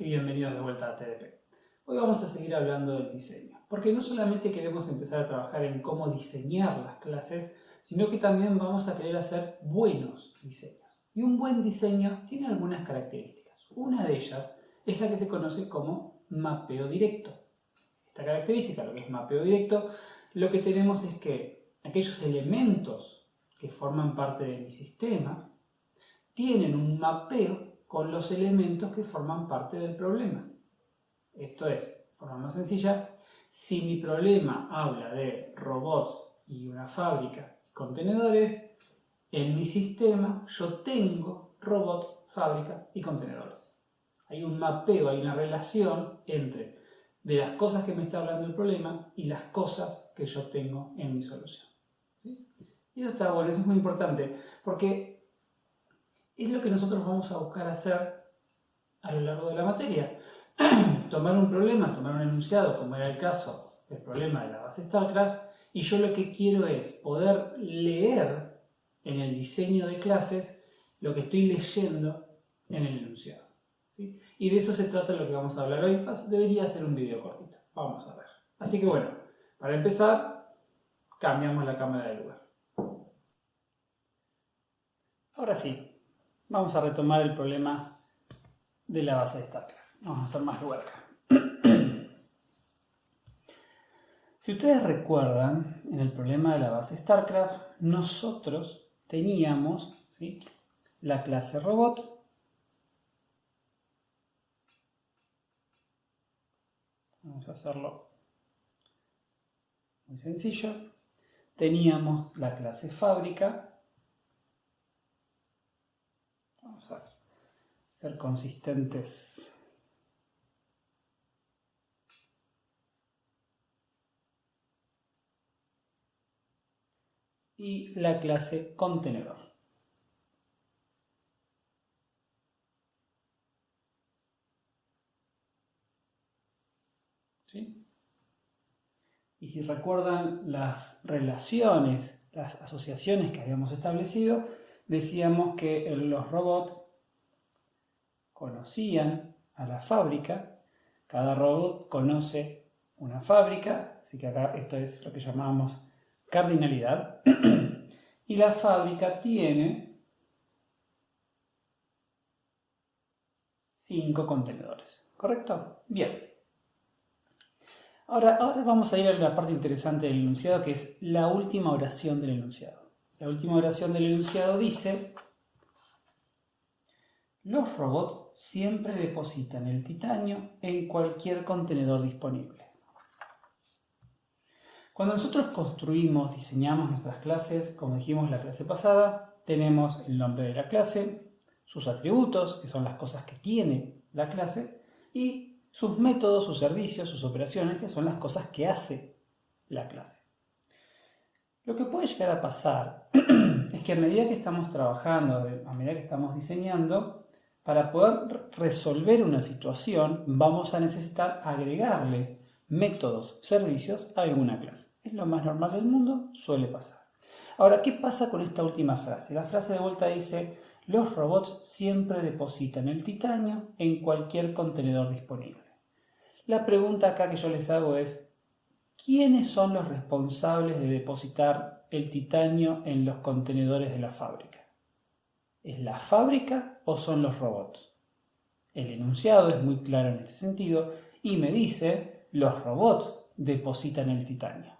y bienvenidos de vuelta a TDP. Hoy vamos a seguir hablando del diseño, porque no solamente queremos empezar a trabajar en cómo diseñar las clases, sino que también vamos a querer hacer buenos diseños. Y un buen diseño tiene algunas características. Una de ellas es la que se conoce como mapeo directo. Esta característica, lo que es mapeo directo, lo que tenemos es que aquellos elementos que forman parte de mi sistema tienen un mapeo con los elementos que forman parte del problema. Esto es, de forma más sencilla, si mi problema habla de robots y una fábrica y contenedores, en mi sistema yo tengo robot, fábrica y contenedores. Hay un mapeo, hay una relación entre de las cosas que me está hablando el problema y las cosas que yo tengo en mi solución. ¿Sí? Y eso está bueno, eso es muy importante, porque es lo que nosotros vamos a buscar hacer a lo largo de la materia. Tomar un problema, tomar un enunciado, como era el caso del problema de la base StarCraft, y yo lo que quiero es poder leer en el diseño de clases lo que estoy leyendo en el enunciado. ¿Sí? Y de eso se trata lo que vamos a hablar hoy. Debería ser un video cortito. Vamos a ver. Así que bueno, para empezar, cambiamos la cámara de lugar. Ahora sí, vamos a retomar el problema de la base de StarCraft. Vamos a hacer más lugar acá. Si ustedes recuerdan, en el problema de la base StarCraft, nosotros teníamos, ¿sí?, la clase robot. Vamos a hacerlo muy sencillo. Teníamos la clase fábrica. Vamos a ser consistentes. Y la clase contenedor. ¿Sí? Y si recuerdan las relaciones, las asociaciones que habíamos establecido, decíamos que los robots conocían a la fábrica, cada robot conoce una fábrica, así que acá esto es lo que llamamos cardinalidad, y la fábrica tiene 5 contenedores, ¿correcto? Bien. Ahora vamos a ir a la parte interesante del enunciado, que es la última oración del enunciado. La última oración del enunciado dice: los robots siempre depositan el titanio en cualquier contenedor disponible. Cuando nosotros construimos, diseñamos nuestras clases, como dijimos en la clase pasada, tenemos el nombre de la clase, sus atributos, que son las cosas que tiene la clase, y sus métodos, sus servicios, sus operaciones, que son las cosas que hace la clase. Lo que puede llegar a pasar es que a medida que estamos trabajando, a medida que estamos diseñando, para poder resolver una situación vamos a necesitar agregarle métodos, servicios a alguna clase. Es lo más normal del mundo, suele pasar. Ahora, ¿qué pasa con esta última frase? La frase de vuelta dice: los robots siempre depositan el titanio en cualquier contenedor disponible. La pregunta acá que yo les hago es: ¿quiénes son los responsables de depositar el titanio en los contenedores de la fábrica? ¿Es la fábrica o son los robots? El enunciado es muy claro en este sentido y me dice: los robots depositan el titanio.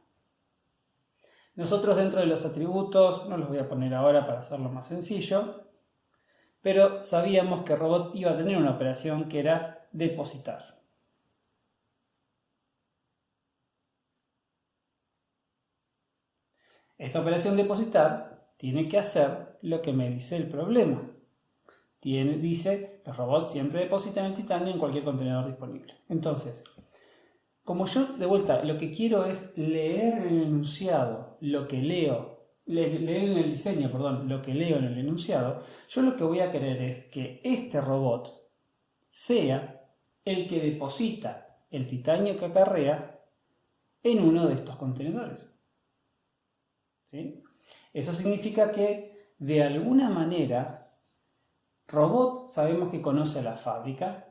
Nosotros dentro de los atributos, no los voy a poner ahora para hacerlo más sencillo, pero sabíamos que robot iba a tener una operación que era depositar. Esta operación depositar tiene que hacer lo que me dice el problema. Dice: los robots siempre depositan el titanio en cualquier contenedor disponible. Entonces, como yo de vuelta lo que quiero es leer en el enunciado lo que leo, leer en el diseño, perdón, lo que leo en el enunciado, yo lo que voy a querer es que este robot sea el que deposita el titanio que acarrea en uno de estos contenedores. ¿Sí? Eso significa que de alguna manera Robot sabemos que conoce a la fábrica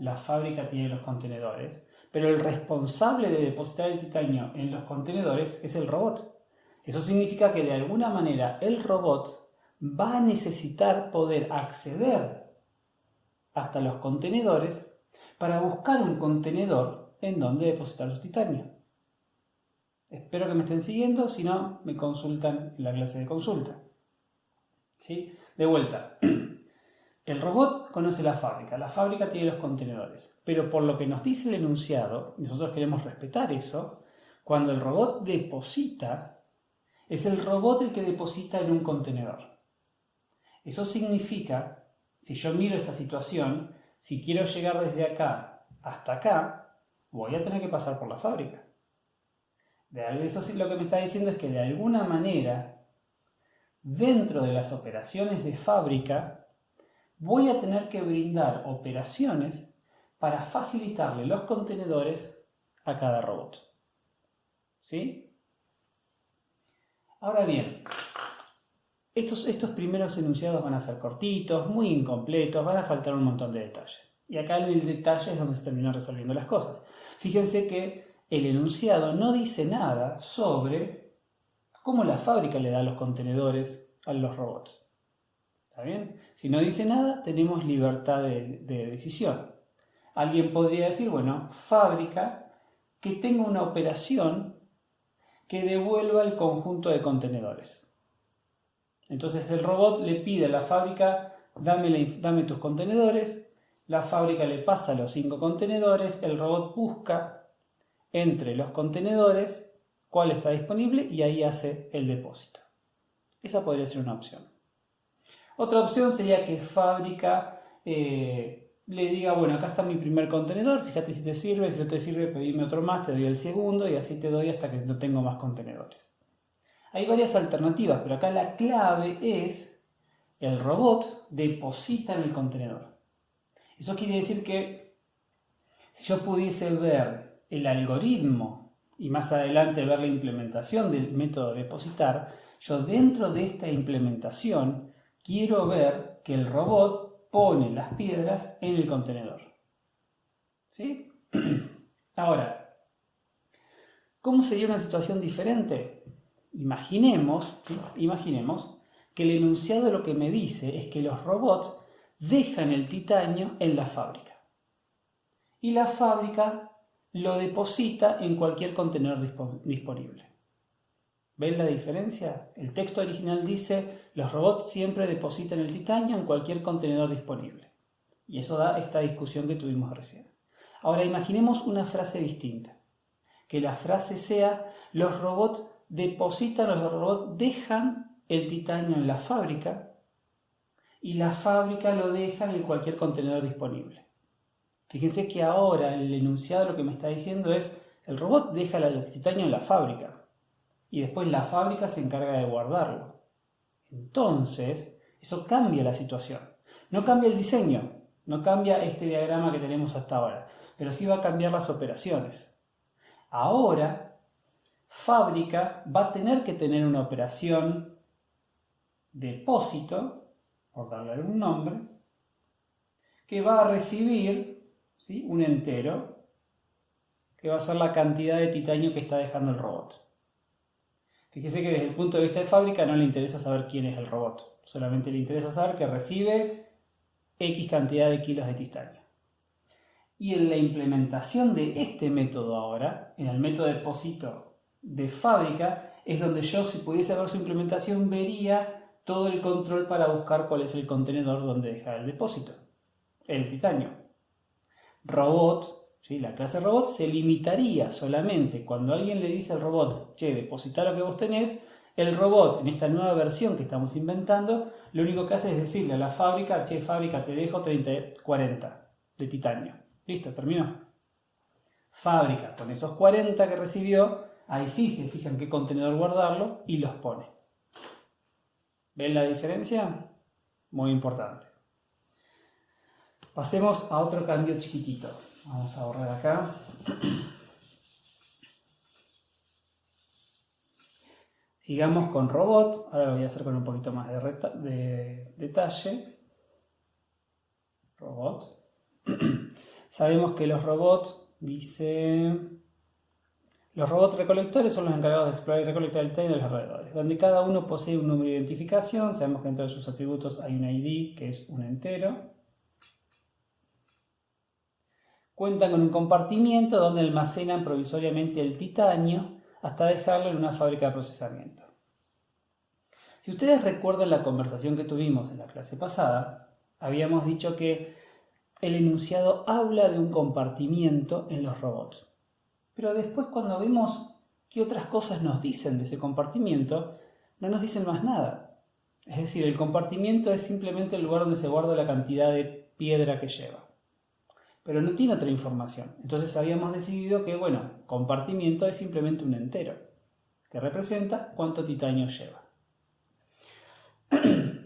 tiene los contenedores, pero el responsable de depositar el titanio en los contenedores es el robot. Eso significa que de alguna manera el robot va a necesitar poder acceder hasta los contenedores para buscar un contenedor en donde depositar su titanio. Espero que me estén siguiendo, si no, me consultan en la clase de consulta. ¿Sí? De vuelta. El robot conoce la fábrica tiene los contenedores, pero por lo que nos dice el enunciado, y nosotros queremos respetar eso, cuando el robot deposita, es el robot el que deposita en un contenedor. Eso significa, si yo miro esta situación, si quiero llegar desde acá hasta acá, voy a tener que pasar por la fábrica. Eso sí, lo que me está diciendo es que de alguna manera, dentro de las operaciones de fábrica, voy a tener que brindar operaciones para facilitarle los contenedores a cada robot. ¿Sí? Ahora bien, estos primeros enunciados van a ser cortitos, muy incompletos, van a faltar un montón de detalles. Y acá en el detalle es donde se terminan resolviendo las cosas. Fíjense que el enunciado no dice nada sobre cómo la fábrica le da los contenedores a los robots. ¿Está bien? Si no dice nada, tenemos libertad de decisión. Alguien podría decir, bueno, fábrica que tenga una operación que devuelva el conjunto de contenedores. Entonces el robot le pide a la fábrica, dame tus contenedores, la fábrica le pasa los 5 contenedores, el robot busca entre los contenedores cuál está disponible y ahí hace el depósito. Esa podría ser una opción. Otra opción sería que fábrica le diga, bueno, acá está mi primer contenedor, fíjate si te sirve, si no te sirve pedime otro más, te doy el segundo y así te doy hasta que no tengo más contenedores. Hay varias alternativas, pero acá la clave es el robot deposita en el contenedor. Eso quiere decir que si yo pudiese ver el algoritmo y más adelante ver la implementación del método depositar, yo dentro de esta implementación quiero ver que el robot pone las piedras en el contenedor. ¿Sí? Ahora, ¿cómo sería una situación diferente? Imaginemos que el enunciado lo que me dice es que los robots dejan el titanio en la fábrica. Y la fábrica lo deposita en cualquier contenedor disponible. ¿Ven la diferencia? El texto original dice, los robots siempre depositan el titanio en cualquier contenedor disponible. Y eso da esta discusión que tuvimos recién. Ahora imaginemos una frase distinta. Que la frase sea, los robots dejan el titanio en la fábrica y la fábrica lo deja en cualquier contenedor disponible. Fíjense que ahora el enunciado lo que me está diciendo es, el robot deja el titanio en la fábrica. Y después la fábrica se encarga de guardarlo. Entonces, eso cambia la situación. No cambia el diseño, no cambia este diagrama que tenemos hasta ahora, pero sí va a cambiar las operaciones. Ahora, fábrica va a tener que tener una operación depósito, por darle algún nombre, que va a recibir, ¿sí?, un entero, que va a ser la cantidad de titanio que está dejando el robot. Fíjese que desde el punto de vista de fábrica no le interesa saber quién es el robot, solamente le interesa saber que recibe X cantidad de kilos de titanio. Y en la implementación de este método ahora, en el método de depósito de fábrica, es donde yo, si pudiese ver su implementación, vería todo el control para buscar cuál es el contenedor donde dejar el depósito, el titanio. Robot, ¿sí?, la clase robot se limitaría solamente cuando alguien le dice al robot, che, deposita lo que vos tenés, el robot en esta nueva versión que estamos inventando, lo único que hace es decirle a la fábrica, che, fábrica, te dejo 40 de titanio. Listo, terminó. Fábrica, con esos 40 que recibió, ahí sí se fija en qué contenedor guardarlo y los pone. ¿Ven la diferencia? Muy importante. Pasemos a otro cambio chiquitito. Vamos a borrar acá. Sigamos con robot. Ahora lo voy a hacer con un poquito más de detalle. robot. Sabemos que los robots, dice, los robots recolectores son los encargados de explorar y recolectar el terreno de los alrededores, donde cada uno posee un número de identificación. Sabemos que entre sus atributos hay un ID, que es un entero. Cuentan con un compartimiento donde almacenan provisoriamente el titanio hasta dejarlo en una fábrica de procesamiento. Si ustedes recuerdan la conversación que tuvimos en la clase pasada, habíamos dicho que el enunciado habla de un compartimiento en los robots. Pero después, cuando vemos qué otras cosas nos dicen de ese compartimiento, no nos dicen más nada. Es decir, el compartimiento es simplemente el lugar donde se guarda la cantidad de piedra que lleva. Pero no tiene otra información. Entonces habíamos decidido que, bueno, compartimiento es simplemente un entero, que representa cuánto titanio lleva.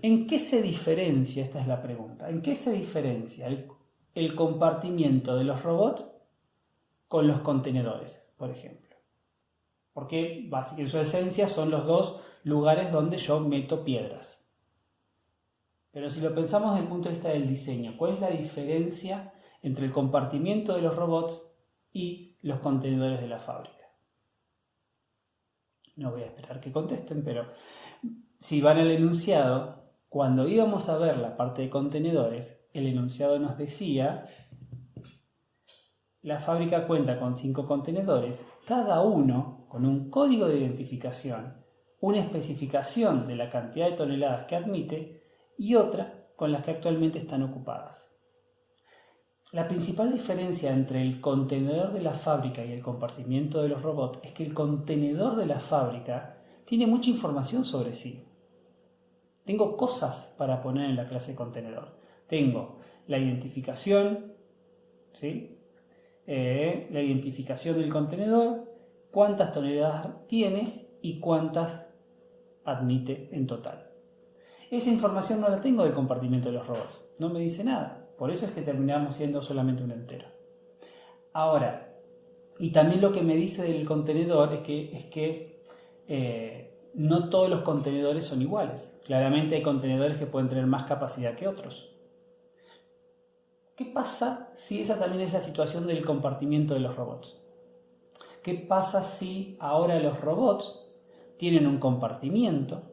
¿En qué se diferencia? Esta es la pregunta. ¿En qué se diferencia el compartimiento de los robots con los contenedores, por ejemplo? Porque básicamente en su esencia son los dos lugares donde yo meto piedras. Pero si lo pensamos desde el punto de vista del diseño, ¿cuál es la diferencia entre el compartimiento de los robots y los contenedores de la fábrica? No voy a esperar que contesten, pero si van al enunciado, cuando íbamos a ver la parte de contenedores, el enunciado nos decía: la fábrica cuenta con 5 contenedores, cada uno con un código de identificación, una especificación de la cantidad de toneladas que admite y otra con las que actualmente están ocupadas. La principal diferencia entre el contenedor de la fábrica y el compartimiento de los robots es que el contenedor de la fábrica tiene mucha información sobre sí. Tengo cosas para poner en la clase contenedor. Tengo la identificación, ¿sí? La identificación del contenedor, cuántas toneladas tiene y cuántas admite en total. Esa información no la tengo del compartimiento de los robots, no me dice nada. Por eso es que terminamos siendo solamente un entero. Ahora, y también lo que me dice del contenedor es que no todos los contenedores son iguales. Claramente hay contenedores que pueden tener más capacidad que otros. ¿Qué pasa si esa también es la situación del compartimiento de los robots? ¿Qué pasa si ahora los robots tienen un compartimiento?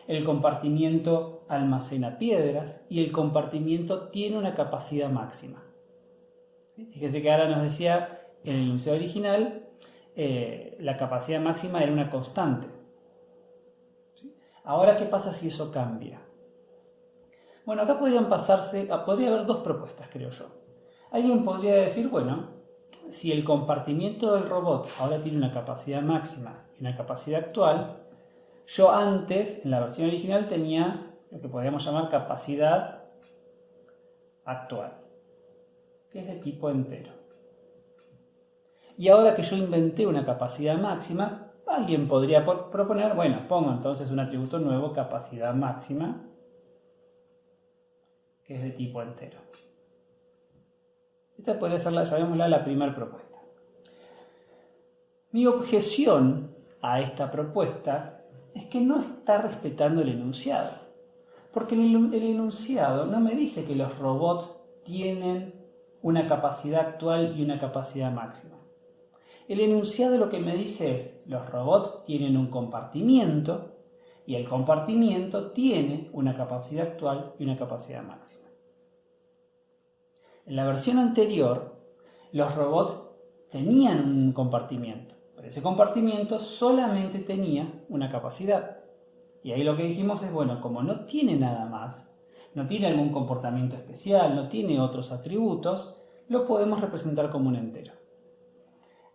El compartimiento almacena piedras y el compartimiento tiene una capacidad máxima. ¿Sí? Fíjense que ahora nos decía en el enunciado original, la capacidad máxima era una constante. ¿Sí? Ahora, ¿qué pasa si eso cambia? Bueno, acá podría haber dos propuestas, creo yo. Alguien podría decir, bueno, si el compartimiento del robot ahora tiene una capacidad máxima y una capacidad actual, yo antes, en la versión original, tenía lo que podríamos llamar capacidad actual, que es de tipo entero. Y ahora que yo inventé una capacidad máxima, alguien podría proponer, bueno, pongo entonces un atributo nuevo, capacidad máxima, que es de tipo entero. Esta podría ser, llamémosla, la primera propuesta. Mi objeción a esta propuesta es que no está respetando el enunciado. Porque el enunciado no me dice que los robots tienen una capacidad actual y una capacidad máxima. El enunciado lo que me dice es, los robots tienen un compartimiento y el compartimiento tiene una capacidad actual y una capacidad máxima. En la versión anterior, los robots tenían un compartimiento, pero ese compartimiento solamente tenía una capacidad. Y ahí lo que dijimos es, bueno, como no tiene nada más, no tiene algún comportamiento especial, no tiene otros atributos, lo podemos representar como un entero.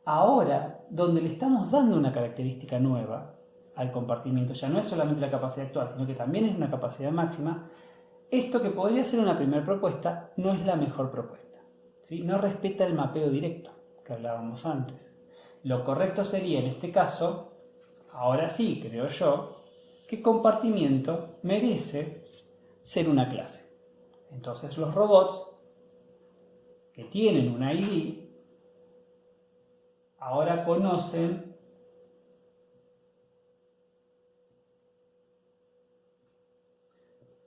Ahora, donde le estamos dando una característica nueva al compartimiento, ya no es solamente la capacidad actual, sino que también es una capacidad máxima, esto que podría ser una primera propuesta no es la mejor propuesta, ¿sí? No respeta el mapeo directo que hablábamos antes. Lo correcto sería, en este caso, ahora sí, creo yo, que compartimiento merece ser una clase. Entonces los robots que tienen un ID ahora conocen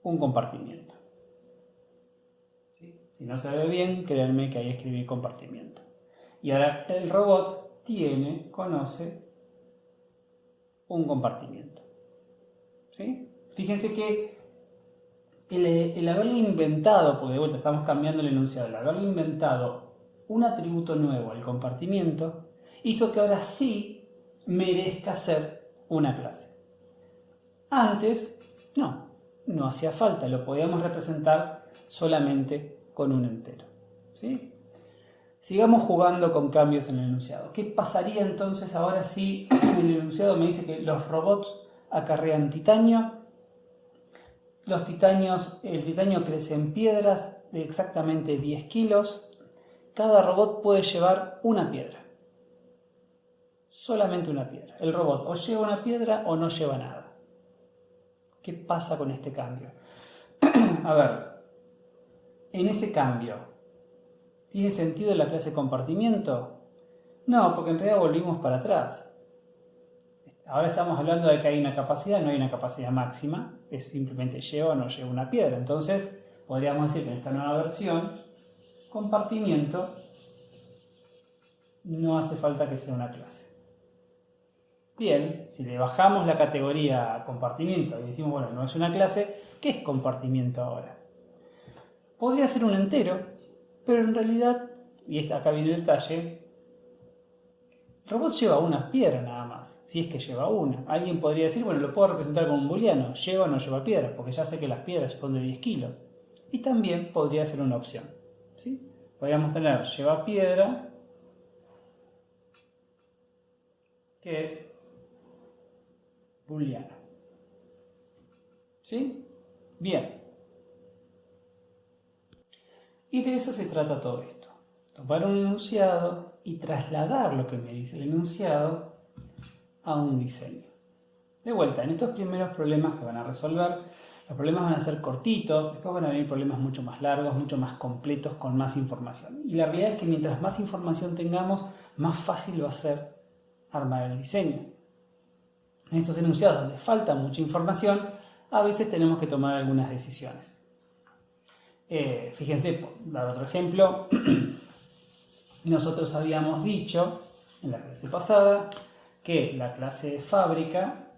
un compartimiento. ¿Sí? Si no se ve bien, créanme que ahí escribí compartimiento. Y ahora el robot conoce un compartimiento. ¿Sí? Fíjense que el haberle inventado, porque de vuelta estamos cambiando el enunciado, el haberle inventado un atributo nuevo al compartimiento, hizo que ahora sí merezca ser una clase. Antes, no hacía falta, lo podíamos representar solamente con un entero. ¿Sí? Sigamos jugando con cambios en el enunciado. ¿Qué pasaría entonces ahora si el enunciado me dice que los robots acarrean titanio? El titanio crece en piedras de exactamente 10 kilos. Cada robot puede llevar una piedra. Solamente una piedra. El robot o lleva una piedra o no lleva nada. ¿Qué pasa con este cambio? A ver, en ese cambio, ¿tiene sentido la clase compartimiento? No, porque en realidad volvimos para atrás. Ahora estamos hablando de que hay una capacidad, no hay una capacidad máxima, es simplemente lleva o no lleva una piedra. Entonces, podríamos decir que en esta nueva versión, compartimiento no hace falta que sea una clase. Bien, si le bajamos la categoría a compartimiento y decimos, bueno, no es una clase, ¿qué es compartimiento ahora? Podría ser un entero, pero en realidad, y acá viene el detalle, el robot lleva una piedra nada más, si es que lleva una. Alguien podría decir, bueno, lo puedo representar como un booleano, lleva o no lleva piedras, porque ya sé que las piedras son de 10 kilos. Y también podría ser una opción. ¿Sí? Podríamos tener lleva piedra, que es booleano. ¿Sí? Bien. Y de eso se trata todo esto. Tomar un enunciado y trasladar lo que me dice el enunciado a un diseño. De vuelta, en estos primeros problemas que van a resolver, los problemas van a ser cortitos, después van a venir problemas mucho más largos, mucho más completos, con más información. Y la realidad es que mientras más información tengamos, más fácil va a ser armar el diseño. En estos enunciados donde falta mucha información, a veces tenemos que tomar algunas decisiones. Fíjense, por dar otro ejemplo, nosotros habíamos dicho en la clase pasada que la clase de fábrica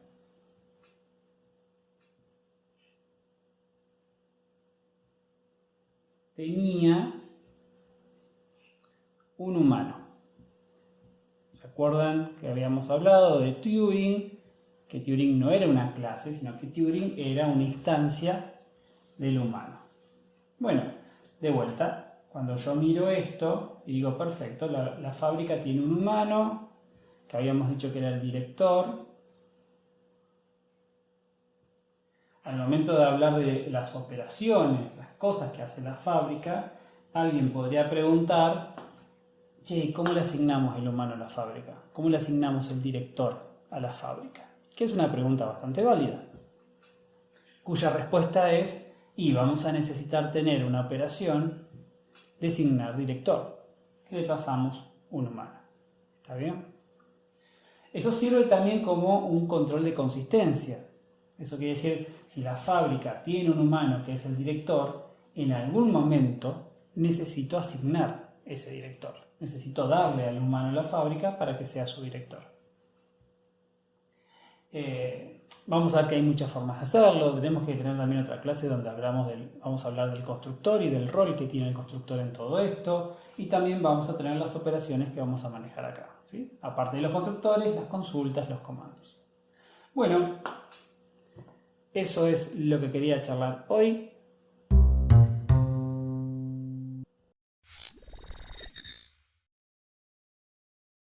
tenía un humano. ¿Se acuerdan que habíamos hablado de Turing? Que Turing no era una clase, sino que Turing era una instancia del humano. Bueno, de vuelta, cuando yo miro esto y digo, perfecto, la fábrica tiene un humano, que habíamos dicho que era el director. Al momento de hablar de las operaciones, las cosas que hace la fábrica, alguien podría preguntar, che, ¿cómo le asignamos el humano a la fábrica? ¿Cómo le asignamos el director a la fábrica? Que es una pregunta bastante válida, cuya respuesta es, y vamos a necesitar tener una operación, designar director, que le pasamos un humano. ¿Está bien? Eso sirve también como un control de consistencia. Eso quiere decir, si la fábrica tiene un humano que es el director, en algún momento necesito asignar ese director. Necesito darle al humano a la fábrica para que sea su director. Vamos a ver que hay muchas formas de hacerlo. Tenemos que tener también otra clase donde vamos a hablar del constructor y del rol que tiene el constructor en todo esto. Y también vamos a tener las operaciones que vamos a manejar acá, ¿sí? Aparte de los constructores, las consultas, los comandos. Bueno, eso es lo que quería charlar hoy.